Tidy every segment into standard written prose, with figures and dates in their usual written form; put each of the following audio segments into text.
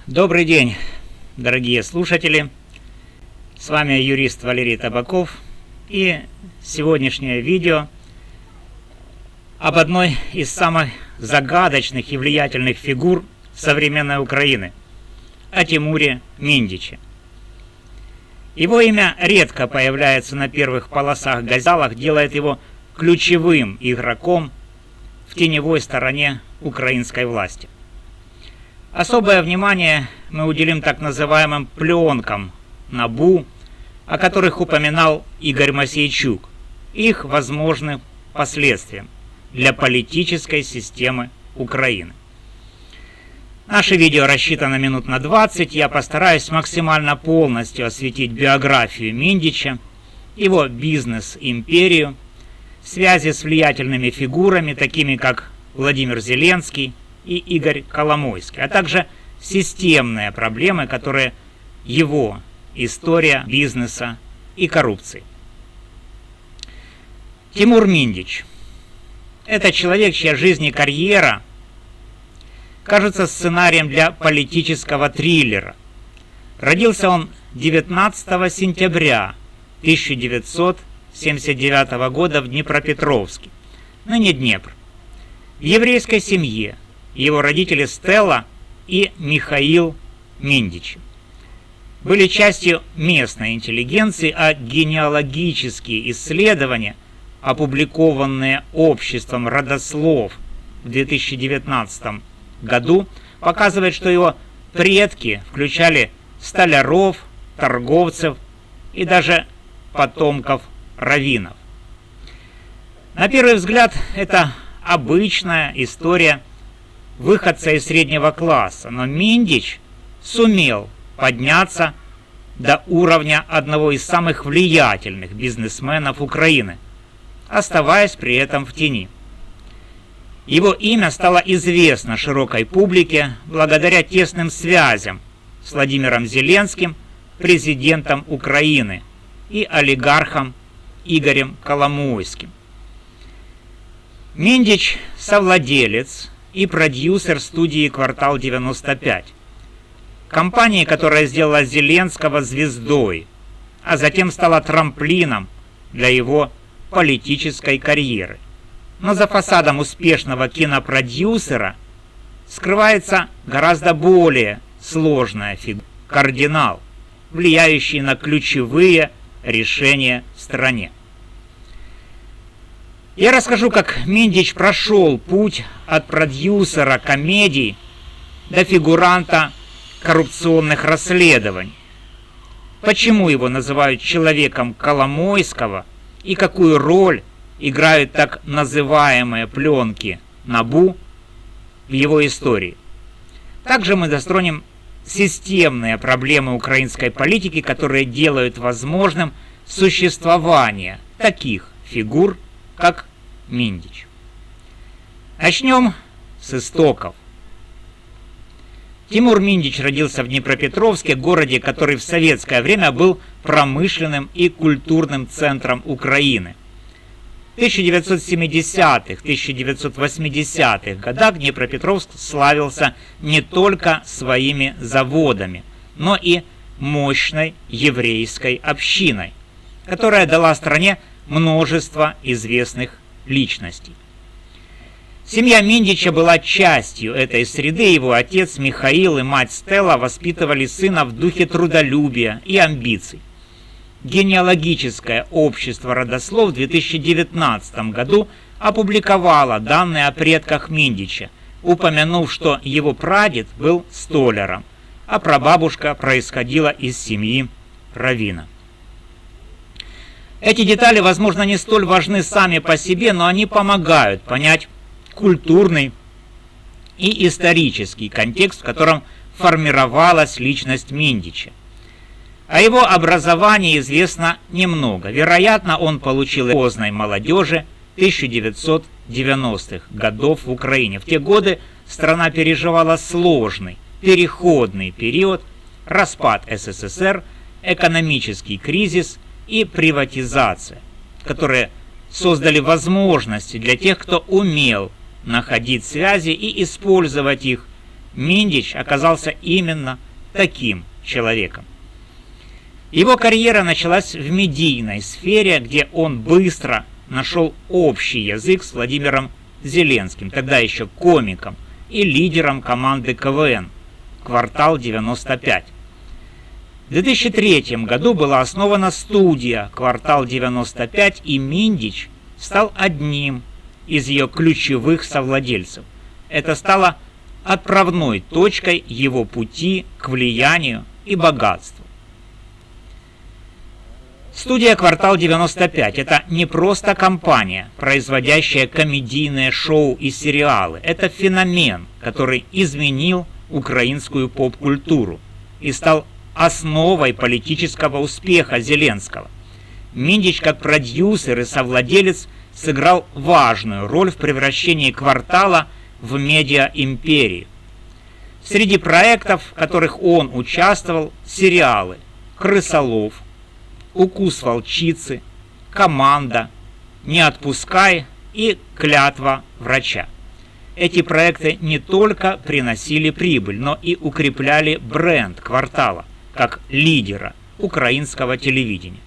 Добрый день, дорогие слушатели! С вами юрист Валерий Табаков, и сегодняшнее видео об одной из самых загадочных и влиятельных фигур современной Украины, о Тимуре Миндиче. Его имя редко появляется на первых полосах газет, делает его ключевым игроком в теневой стороне украинской власти. Особое внимание мы уделим так называемым пленкам НАБУ, о которых упоминал Игорь Мосейчук, их возможным последствиям для политической системы Украины. Наше видео рассчитано минут на 20, я постараюсь максимально полностью осветить биографию Миндича, его бизнес-империю, связи с влиятельными фигурами, такими как Владимир Зеленский и Игорь Коломойский, а также системные проблемы, которые его история бизнеса и коррупции. Тимур Миндич – это человек, чья жизнь и карьера кажется сценарием для политического триллера. Родился он 19 сентября 1979 года в Днепропетровске, ныне Днепр, в еврейской семье. Его родители Стелла и Михаил Миндичи были частью местной интеллигенции, а генеалогические исследования, опубликованные обществом родослов в 2019 году, показывают, что его предки включали столяров, торговцев и даже потомков раввинов. На первый взгляд, это обычная история выходца из среднего класса, но Миндич сумел подняться до уровня одного из самых влиятельных бизнесменов Украины, оставаясь при этом в тени. Его имя стало известно широкой публике благодаря тесным связям с Владимиром Зеленским, президентом Украины, и олигархом Игорем Коломойским. Миндич – совладелец и продюсер студии «Квартал 95», компании, которая сделала Зеленского звездой, а затем стала трамплином для его политической карьеры. Но за фасадом успешного кинопродюсера скрывается гораздо более сложная фигура – кардинал, влияющий на ключевые решения в стране. Я расскажу, как Миндич прошел путь от продюсера комедий до фигуранта коррупционных расследований, почему его называют человеком Коломойского и какую роль играют так называемые пленки НАБУ в его истории. Также мы затронем системные проблемы украинской политики, которые делают возможным существование таких фигур, как Миндич. Начнем с истоков. Тимур Миндич родился в Днепропетровске, городе, который в советское время был промышленным и культурным центром Украины. В 1970-1980-х годах Днепропетровск славился не только своими заводами, но и мощной еврейской общиной, которая дала стране множество известных личностей. Семья Миндича была частью этой среды. Его отец Михаил и мать Стелла воспитывали сына в духе трудолюбия и амбиций. Генеалогическое общество родослов в 2019 году опубликовало данные о предках Миндича, упомянув, что его прадед был столяром, а прабабушка происходила из семьи раввина. Эти детали, возможно, не столь важны сами по себе, но они помогают понять культурный и исторический контекст, в котором формировалась личность Миндича. О его образовании известно немного. Вероятно, он получил поздней молодежи 1990-х годов в Украине. В те годы страна переживала сложный, переходный период, распад СССР, экономический кризис и приватизация, которые создали возможности для тех, кто умел находить связи и использовать их Миндич оказался именно таким человеком. Его карьера началась в медийной сфере, где он быстро нашел общий язык с Владимиром Зеленским, тогда еще комиком и лидером команды КВН «Квартал 95». В 2003 году была основана студия «Квартал 95», и Миндич стал одним из ее ключевых совладельцев. Это стало отправной точкой его пути к влиянию и богатству. Студия «Квартал 95» — это не просто компания, производящая комедийные шоу и сериалы. Это феномен, который изменил украинскую поп-культуру и стал основой политического успеха Зеленского. Миндич, как продюсер и совладелец, сыграл важную роль в превращении «Квартала» в медиа-империю. Среди проектов, в которых он участвовал, сериалы «Крысолов», «Укус волчицы», «Команда», «Не отпускай» и «Клятва врача». Эти проекты не только приносили прибыль, но и укрепляли бренд «Квартала» как лидера украинского телевидения.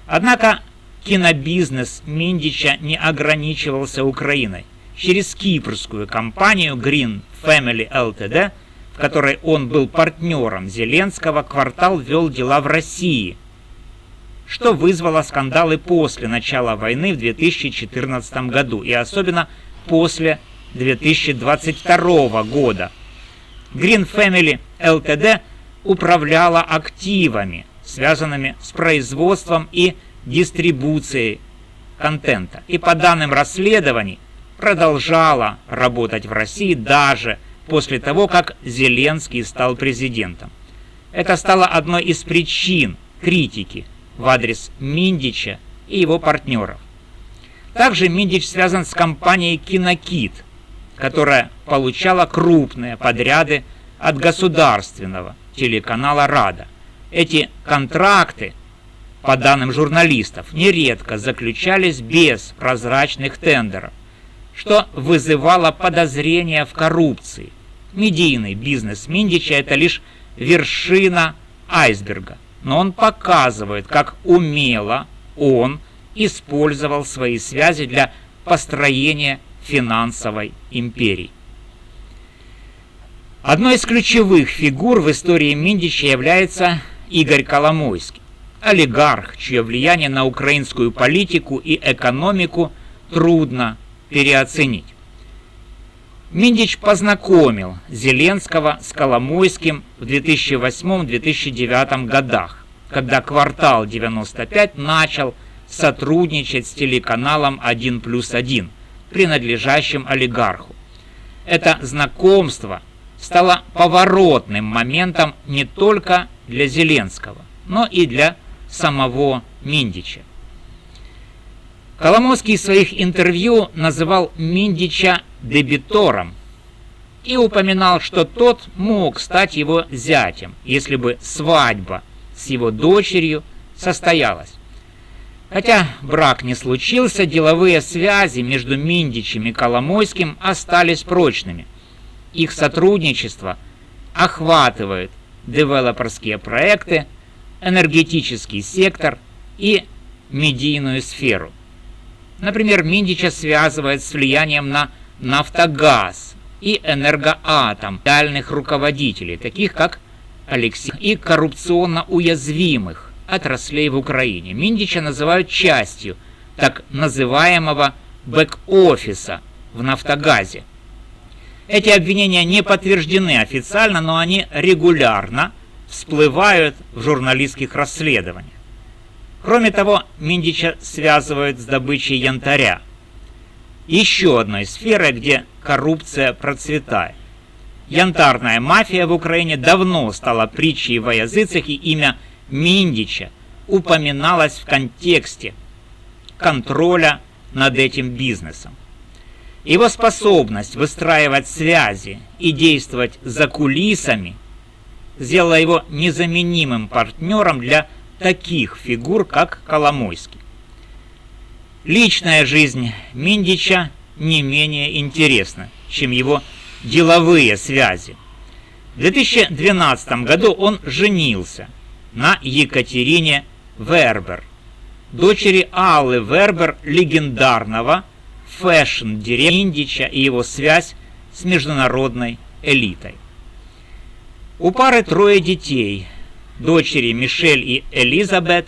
Однако кинобизнес Миндича не ограничивался Украиной. Через кипрскую компанию Green Family Ltd, в которой он был партнером Зеленского, «Квартал» вел дела в России, что вызвало скандалы после начала войны в 2014 году и особенно после 2022 года. Green Family Ltd управляла активами, связанными с производством и дистрибуцией контента, и по данным расследований продолжала работать в России даже после того, как Зеленский стал президентом. Это стало одной из причин критики в адрес Миндича и его партнеров. Также Миндич связан с компанией «Кинокит», которая получала крупные подряды от государственного телеканала «Рада». Эти контракты, по данным журналистов, нередко заключались без прозрачных тендеров, что вызывало подозрения в коррупции. Медийный бизнес Миндича – это лишь вершина айсберга, но он показывает, как умело он использовал свои связи для построения финансовой империи. Одной из ключевых фигур в истории Миндича является Игорь Коломойский, олигарх, чье влияние на украинскую политику и экономику трудно переоценить. Миндич познакомил Зеленского с Коломойским в 2008-2009 годах, когда «Квартал 95» начал сотрудничать с телеканалом «1+1», принадлежащим олигарху. Это знакомство стало поворотным моментом не только для Зеленского, но и для самого Миндича. Коломойский в своих интервью называл Миндича дебитором и упоминал, что тот мог стать его зятем, если бы свадьба с его дочерью состоялась. Хотя брак не случился, деловые связи между Миндичем и Коломойским остались прочными. Их сотрудничество охватывает девелоперские проекты, энергетический сектор и медийную сферу. Например, Миндича связывает с влиянием на «Нафтогаз» и «Энергоатом» реальных руководителей, таких как Алексей, и коррупционно уязвимых отраслей в Украине. Миндича называют частью так называемого бэк-офиса в «Нафтогазе». Эти обвинения не подтверждены официально, но они регулярно всплывают в журналистских расследованиях. Кроме того, Миндича связывают с добычей янтаря, еще одной сферой, где коррупция процветает. Янтарная мафия в Украине давно стала притчей во языцах, и имя Миндича упоминалось в контексте контроля над этим бизнесом. Его способность выстраивать связи и действовать за кулисами сделала его незаменимым партнером для таких фигур, как Коломойский. Личная жизнь Миндича не менее интересна, чем его деловые связи. В 2012 году он женился на Екатерине Вербер, дочери Аллы Вербер, легендарного фэшн-директора Миндича, и его связь с международной элитой. У пары 3 детей, дочери Мишель и Элизабет,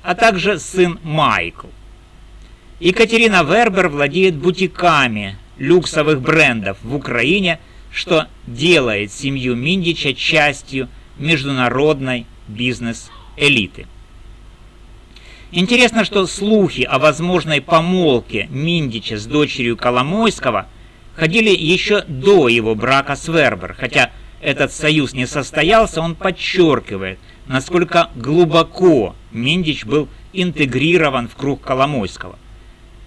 а также сын Майкл. Екатерина Вербер владеет бутиками люксовых брендов в Украине, что делает семью Миндича частью международной бизнес-элиты. Интересно, что слухи о возможной помолвке Миндича с дочерью Коломойского ходили еще до его брака с Вербер. Хотя этот союз не состоялся, он подчеркивает, насколько глубоко Миндич был интегрирован в круг Коломойского.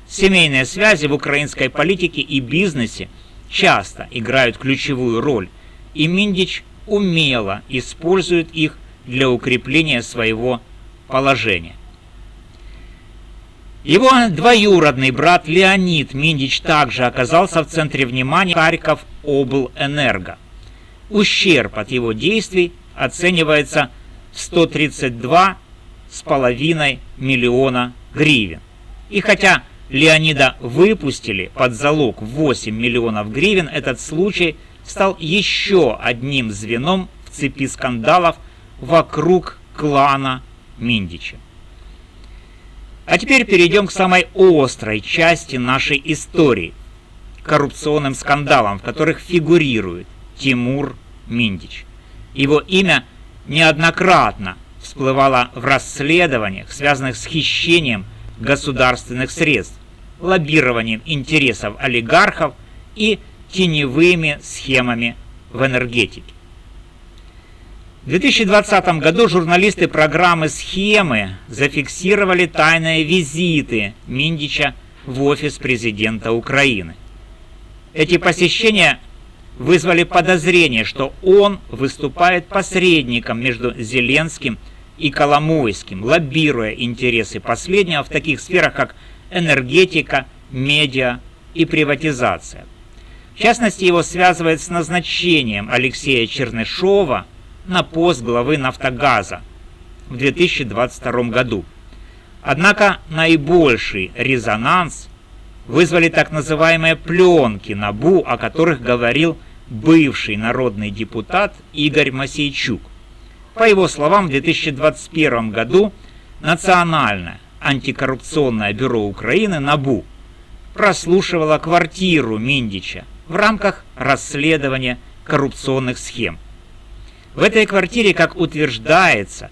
Семейные связи в украинской политике и бизнесе часто играют ключевую роль, и Миндич умело использует их для укрепления своего положения. Его двоюродный брат Леонид Миндич также оказался в центре внимания Харьковоблэнерго. Ущерб от его действий оценивается в 132,5 миллиона гривен. И хотя Леонида выпустили под залог в 8 миллионов гривен, этот случай стал еще одним звеном в цепи скандалов вокруг клана Миндича. А теперь перейдем к самой острой части нашей истории – коррупционным скандалам, в которых фигурирует Тимур Миндич. Его имя неоднократно всплывало в расследованиях, связанных с хищением государственных средств, лоббированием интересов олигархов и теневыми схемами в энергетике. В 2020 году журналисты программы «Схемы» зафиксировали тайные визиты Миндича в офис президента Украины. Эти посещения вызвали подозрение, что он выступает посредником между Зеленским и Коломойским, лоббируя интересы последнего в таких сферах, как энергетика, медиа и приватизация. В частности, его связывает с назначением Алексея Чернышова на пост главы «Нафтогаза» в 2022 году. Однако наибольший резонанс вызвали так называемые пленки НАБУ, о которых говорил бывший народный депутат Игорь Мосейчук. По его словам, в 2021 году Национальное антикоррупционное бюро Украины НАБУ прослушивало квартиру Миндича в рамках расследования коррупционных схем. В этой квартире, как утверждается,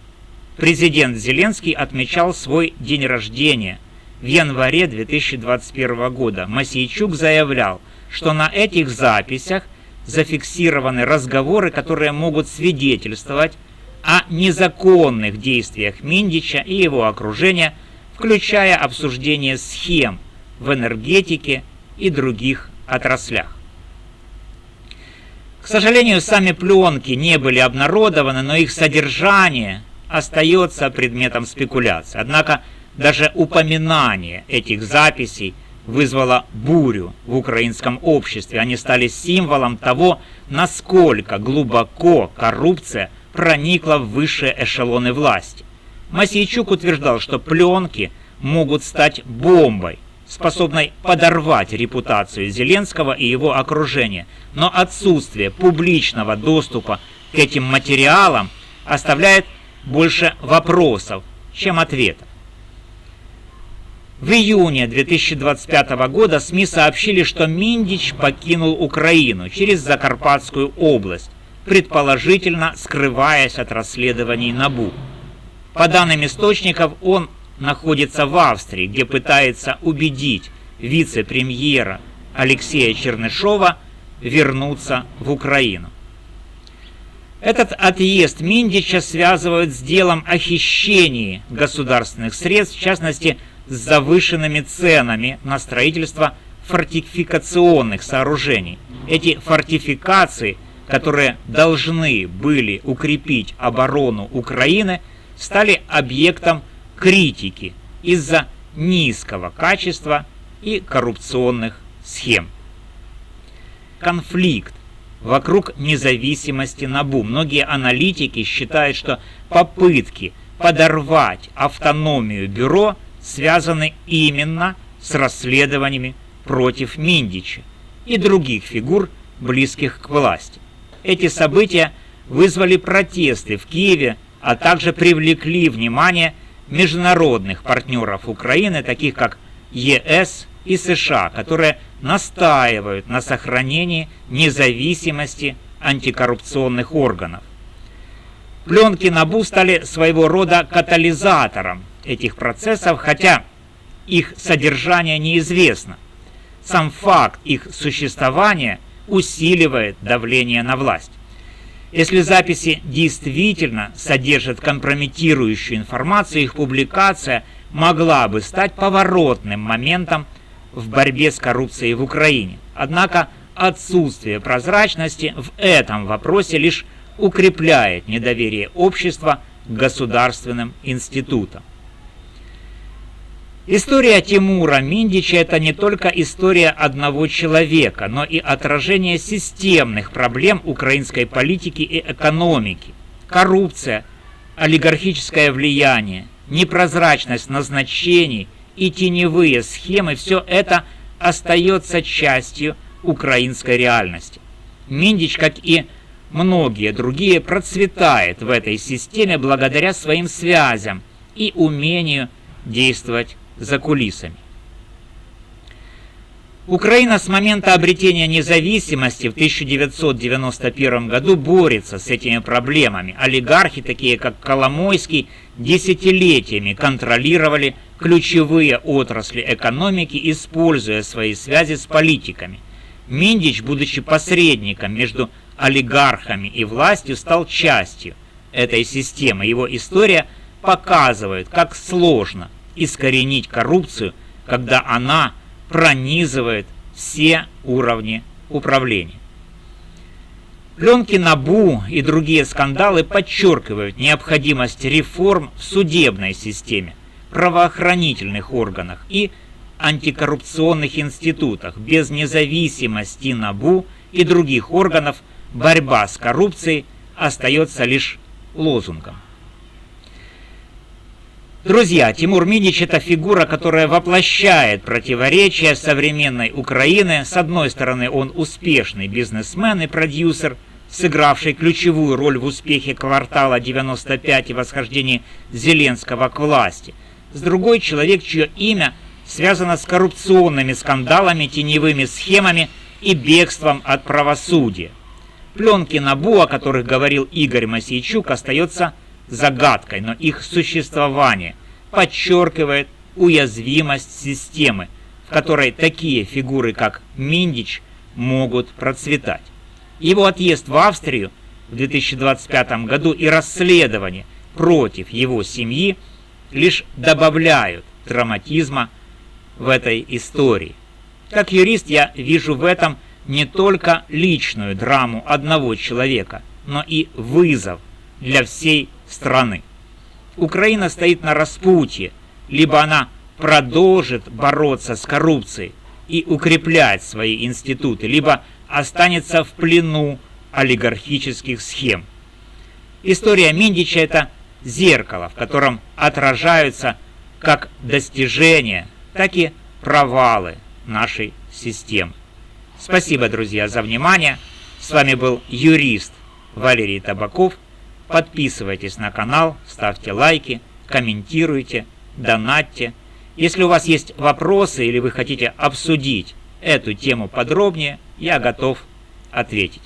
президент Зеленский отмечал свой день рождения в январе 2021 года. Мосейчук заявлял, что на этих записях зафиксированы разговоры, которые могут свидетельствовать о незаконных действиях Миндича и его окружения, включая обсуждение схем в энергетике и других отраслях. К сожалению, сами пленки не были обнародованы, но их содержание остается предметом спекуляции. Однако даже упоминание этих записей вызвало бурю в украинском обществе. Они стали символом того, насколько глубоко коррупция проникла в высшие эшелоны власти. Мосейчук утверждал, что пленки могут стать бомбой, способной подорвать репутацию Зеленского и его окружения, но отсутствие публичного доступа к этим материалам оставляет больше вопросов, чем ответов. В июне 2025 года СМИ сообщили, что Миндич покинул Украину через Закарпатскую область, предположительно скрываясь от расследований НАБУ. По данным источников, он находится в Австрии, где пытается убедить вице-премьера Алексея Чернышова вернуться в Украину. Этот отъезд Миндича связывают с делом о хищении государственных средств, в частности, с завышенными ценами на строительство фортификационных сооружений. Эти фортификации, которые должны были укрепить оборону Украины, стали объектом критики из-за низкого качества и коррупционных схем. Конфликт вокруг независимости НАБУ. Многие аналитики считают, что попытки подорвать автономию бюро связаны именно с расследованиями против Миндича и других фигур, близких к власти. Эти события вызвали протесты в Киеве, а также привлекли внимание международных партнеров Украины, таких как ЕС и США, которые настаивают на сохранении независимости антикоррупционных органов. Пленки НАБУ стали своего рода катализатором этих процессов, хотя их содержание неизвестно. Сам факт их существования усиливает давление на власть. Если записи действительно содержат компрометирующую информацию, их публикация могла бы стать поворотным моментом в борьбе с коррупцией в Украине. Однако отсутствие прозрачности в этом вопросе лишь укрепляет недоверие общества к государственным институтам. История Тимура Миндича – это не только история одного человека, но и отражение системных проблем украинской политики и экономики. Коррупция, олигархическое влияние, непрозрачность назначений и теневые схемы – все это остается частью украинской реальности. Миндич, как и многие другие, процветает в этой системе благодаря своим связям и умению действовать за кулисами. Украина с момента обретения независимости в 1991 году борется с этими проблемами. Олигархи, такие как Коломойский, десятилетиями контролировали ключевые отрасли экономики, используя свои связи с политиками. Миндич, будучи посредником между олигархами и властью, стал частью этой системы. Его история показывает, как сложно искоренить коррупцию, когда она пронизывает все уровни управления. Пленки НАБУ и другие скандалы подчеркивают необходимость реформ в судебной системе, правоохранительных органах и антикоррупционных институтах. Без независимости НАБУ и других органов борьба с коррупцией остается лишь лозунгом. Друзья, Тимур Миндич – это фигура, которая воплощает противоречия современной Украины. С одной стороны, он успешный бизнесмен и продюсер, сыгравший ключевую роль в успехе «Квартала 95» и восхождении Зеленского к власти. С другой – человек, чье имя связано с коррупционными скандалами, теневыми схемами и бегством от правосудия. Пленки НАБУ, о которых говорил Игорь Мосейчук, остается загадкой, но их существование подчеркивает уязвимость системы, в которой такие фигуры, как Миндич, могут процветать. Его отъезд в Австрию в 2025 году и расследование против его семьи лишь добавляют драматизма в этой истории. Как юрист я вижу в этом не только личную драму одного человека, но и вызов для всей страны. Украина стоит на распутье, либо она продолжит бороться с коррупцией и укреплять свои институты, либо останется в плену олигархических схем. История Миндича – это зеркало, в котором отражаются как достижения, так и провалы нашей системы. Спасибо, друзья, за внимание. С вами был юрист Валерий Табаков. Подписывайтесь на канал, ставьте лайки, комментируйте, донатьте. Если у вас есть вопросы или вы хотите обсудить эту тему подробнее, я готов ответить.